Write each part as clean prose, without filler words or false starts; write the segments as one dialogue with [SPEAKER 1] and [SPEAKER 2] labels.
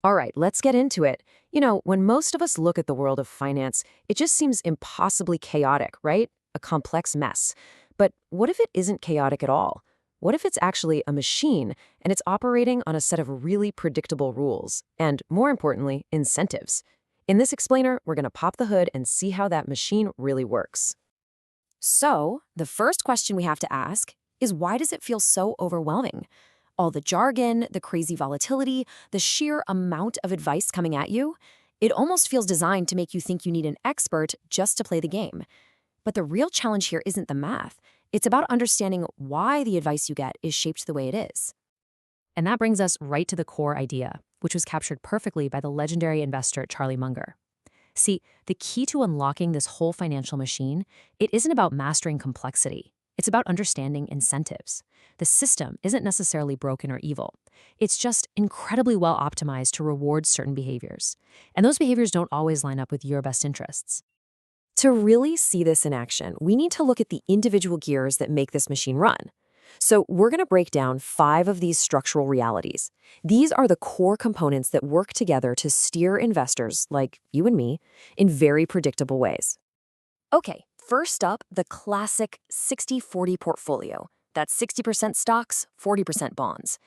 [SPEAKER 1] All right, let's get into it. When most of us look at the world of finance, it just seems impossibly chaotic, right? A complex mess. But what if it isn't chaotic at all? What if it's actually a machine and it's operating on a set of really predictable rules and, more importantly, incentives? In this explainer, we're going to pop the hood and see how that machine really works.
[SPEAKER 2] So, the first question we have to ask is why does it feel so overwhelming? All the jargon, the crazy volatility, the sheer amount of advice coming at you, it almost feels designed to make you think you need an expert just to play the game. But the real challenge here isn't the math. It's about understanding why the advice you get is shaped the way it is. And that brings us right to the core idea, which was captured perfectly by the legendary investor Charlie Munger. See, the key to unlocking this whole financial machine, it isn't about mastering complexity. It's about understanding incentives. The system isn't necessarily broken or evil. It's just incredibly well optimized to reward certain behaviors. And those behaviors don't always line up with your best interests.
[SPEAKER 1] To really see this in action, we need to look at the individual gears that make this machine run. So we're going to break down 5 of these structural realities. These are the core components that work together to steer investors, like you and me, in very predictable ways.
[SPEAKER 2] Okay, first up, the classic 60-40 portfolio. That's 60% stocks, 40% bonds.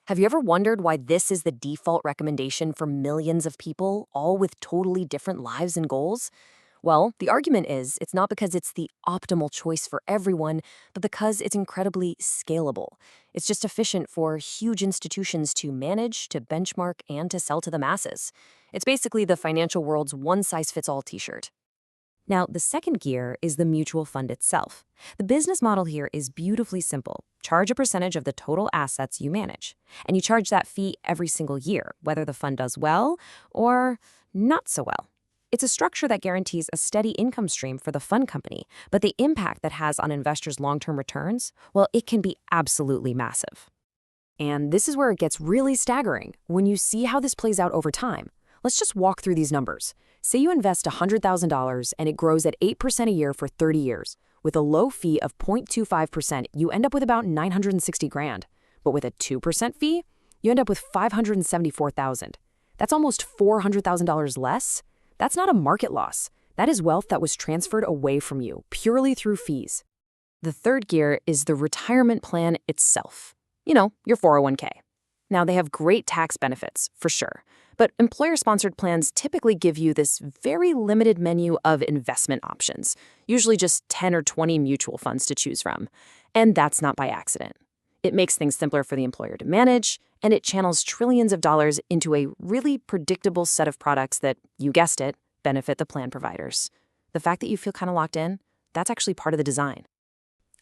[SPEAKER 2] Have you ever wondered why this is the default recommendation for millions of people, all with totally different lives and goals? Well, the argument is it's not because it's the optimal choice for everyone, but because it's incredibly scalable. It's just efficient for huge institutions to manage, to benchmark, and to sell to the masses. It's basically the financial world's one-size-fits-all t-shirt. Now, the second gear is the mutual fund itself. The business model here is beautifully simple. Charge a percentage of the total assets you manage, and you charge that fee every single year, whether the fund does well or not so well. It's a structure that guarantees a steady income stream for the fund company, but the impact that has on investors' long-term returns, well, it can be absolutely massive. And this is where it gets really staggering when you see how this plays out over time. Let's just walk through these numbers. Say you invest $100,000 and it grows at 8% a year for 30 years. With a low fee of 0.25%, you end up with about 960 grand. But with a 2% fee, you end up with 574,000. That's almost $400,000 less. That's not a market loss. That is wealth that was transferred away from you purely through fees. The third gear is the retirement plan itself. Your 401k. Now, they have great tax benefits, for sure. But employer-sponsored plans typically give you this very limited menu of investment options, usually just 10 or 20 mutual funds to choose from. And that's not by accident. It makes things simpler for the employer to manage, and it channels trillions of dollars into a really predictable set of products that, you guessed it, benefit the plan providers. The fact that you feel kind of locked in, that's actually part of the design.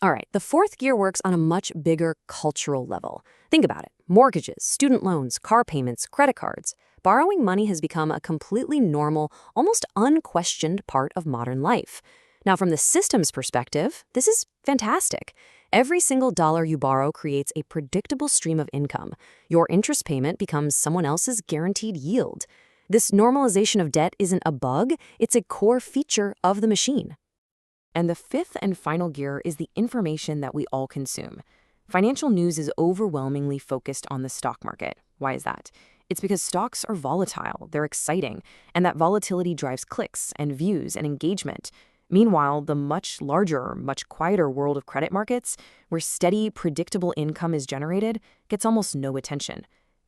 [SPEAKER 2] All right, the fourth gear works on a much bigger cultural level. Think about it. Mortgages, student loans, car payments, credit cards. Borrowing money has become a completely normal, almost unquestioned part of modern life. Now, from the system's perspective, this is fantastic. Every single dollar you borrow creates a predictable stream of income. Your interest payment becomes someone else's guaranteed yield. This normalization of debt isn't a bug, it's a core feature of the machine. And the fifth and final gear is the information that we all consume. Financial news is overwhelmingly focused on the stock market. Why is that? It's because stocks are volatile, they're exciting, and that volatility drives clicks and views and engagement. Meanwhile, the much larger, much quieter world of credit markets, where steady, predictable income is generated, gets almost no attention.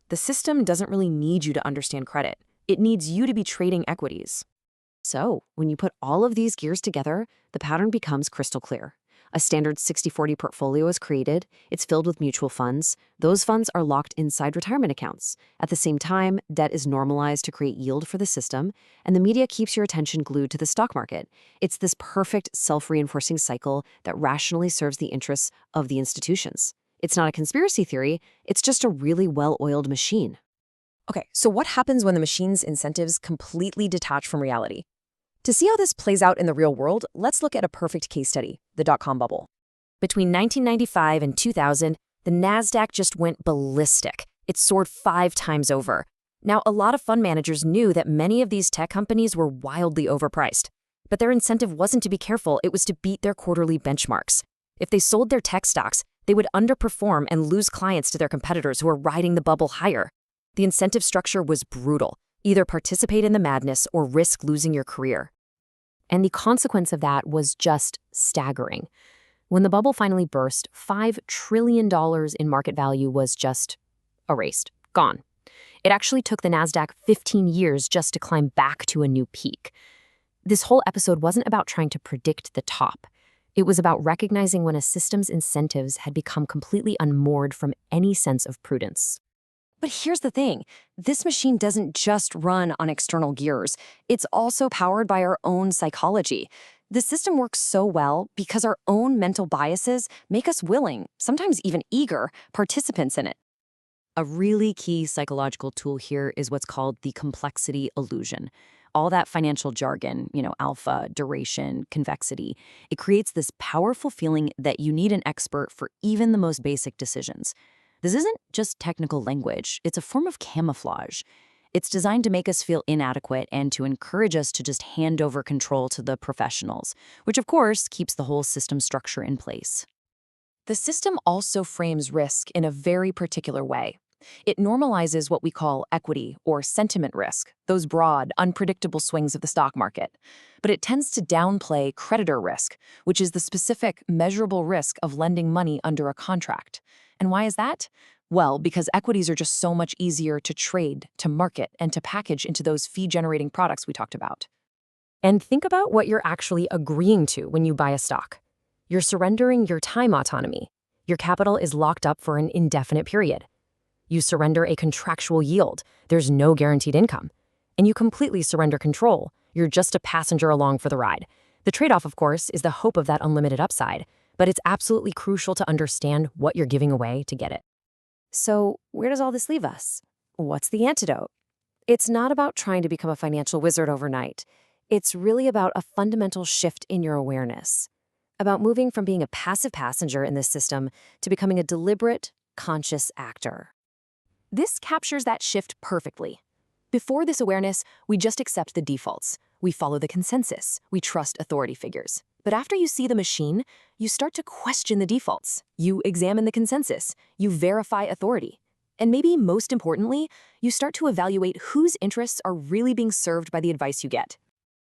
[SPEAKER 2] The system doesn't really need you to understand credit. It needs you to be trading equities. So, when you put all of these gears together, the pattern becomes crystal clear. A standard 60-40 portfolio is created. It's filled with mutual funds. Those funds are locked inside retirement accounts. At the same time, debt is normalized to create yield for the system, and the media keeps your attention glued to the stock market. It's this perfect self-reinforcing cycle that rationally serves the interests of the institutions. It's not a conspiracy theory. It's just a really well-oiled machine. Okay, so what happens when the machine's incentives completely detach from reality? To see how this plays out in the real world, let's look at a perfect case study, the dot-com bubble. Between 1995 and 2000, the NASDAQ just went ballistic. It soared 5 times over. Now, a lot of fund managers knew that many of these tech companies were wildly overpriced. But their incentive wasn't to be careful, it was to beat their quarterly benchmarks. If they sold their tech stocks, they would underperform and lose clients to their competitors who were riding the bubble higher. The incentive structure was brutal. Either participate in the madness or risk losing your career. And the consequence of that was just staggering. When the bubble finally burst, $5 trillion in market value was just erased, gone. It actually took the NASDAQ 15 years just to climb back to a new peak. This whole episode wasn't about trying to predict the top. It was about recognizing when a system's incentives had become completely unmoored from any sense of prudence. But here's the thing. This machine doesn't just run on external gears. It's also powered by our own psychology. The system works so well because our own mental biases make us willing, sometimes even eager, participants in it. A really key psychological tool here is what's called the complexity illusion. All that financial jargon, alpha, duration, convexity, it creates this powerful feeling that you need an expert for even the most basic decisions. This isn't just technical language, it's a form of camouflage. It's designed to make us feel inadequate and to encourage us to just hand over control to the professionals, which of course keeps the whole system structure in place. The system also frames risk in a very particular way. It normalizes what we call equity or sentiment risk, those broad, unpredictable swings of the stock market. But it tends to downplay creditor risk, which is the specific, measurable risk of lending money under a contract. And why is that? Well, because equities are just so much easier to trade, to market, and to package into those fee-generating products we talked about. And think about what you're actually agreeing to when you buy a stock. You're surrendering your time autonomy. Your capital is locked up for an indefinite period. You surrender a contractual yield. There's no guaranteed income. And you completely surrender control. You're just a passenger along for the ride. The trade-off, of course, is the hope of that unlimited upside. But it's absolutely crucial to understand what you're giving away to get it. So, where does all this leave us? What's the antidote? It's not about trying to become a financial wizard overnight. It's really about a fundamental shift in your awareness. About moving from being a passive passenger in this system to becoming a deliberate, conscious actor. This captures that shift perfectly. Before this awareness, we just accept the defaults. We follow the consensus. We trust authority figures. But after you see the machine, you start to question the defaults. You examine the consensus. You verify authority. And maybe most importantly, you start to evaluate whose interests are really being served by the advice you get.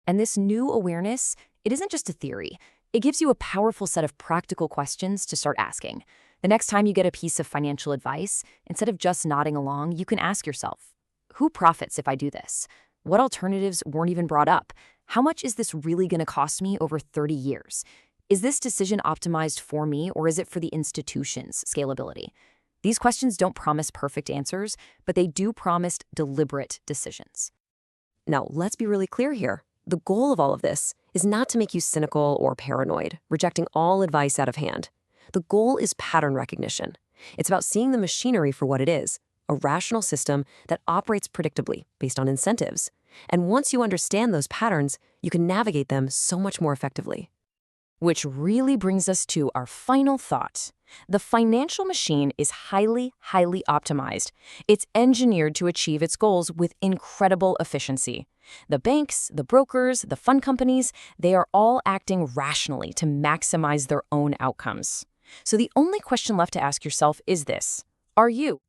[SPEAKER 2] And this new awareness, it isn't just a theory. It gives you a powerful set of practical questions to start asking. The next time you get a piece of financial advice, instead of just nodding along, you can ask yourself, who profits if I do this? What alternatives weren't even brought up? How much is this really going to cost me over 30 years? Is this decision optimized for me, or is it for the institution's scalability? These questions don't promise perfect answers, but they do promise deliberate decisions. Now, let's be really clear here. The goal of all of this is not to make you cynical or paranoid, rejecting all advice out of hand. The goal is pattern recognition. It's about seeing the machinery for what it is, a rational system that operates predictably based on incentives. And once you understand those patterns, you can navigate them so much more effectively. Which really brings us to our final thought. The financial machine is highly, highly optimized. It's engineered to achieve its goals with incredible efficiency. The banks, the brokers, the fund companies, they are all acting rationally to maximize their own outcomes. So the only question left to ask yourself is this: are you?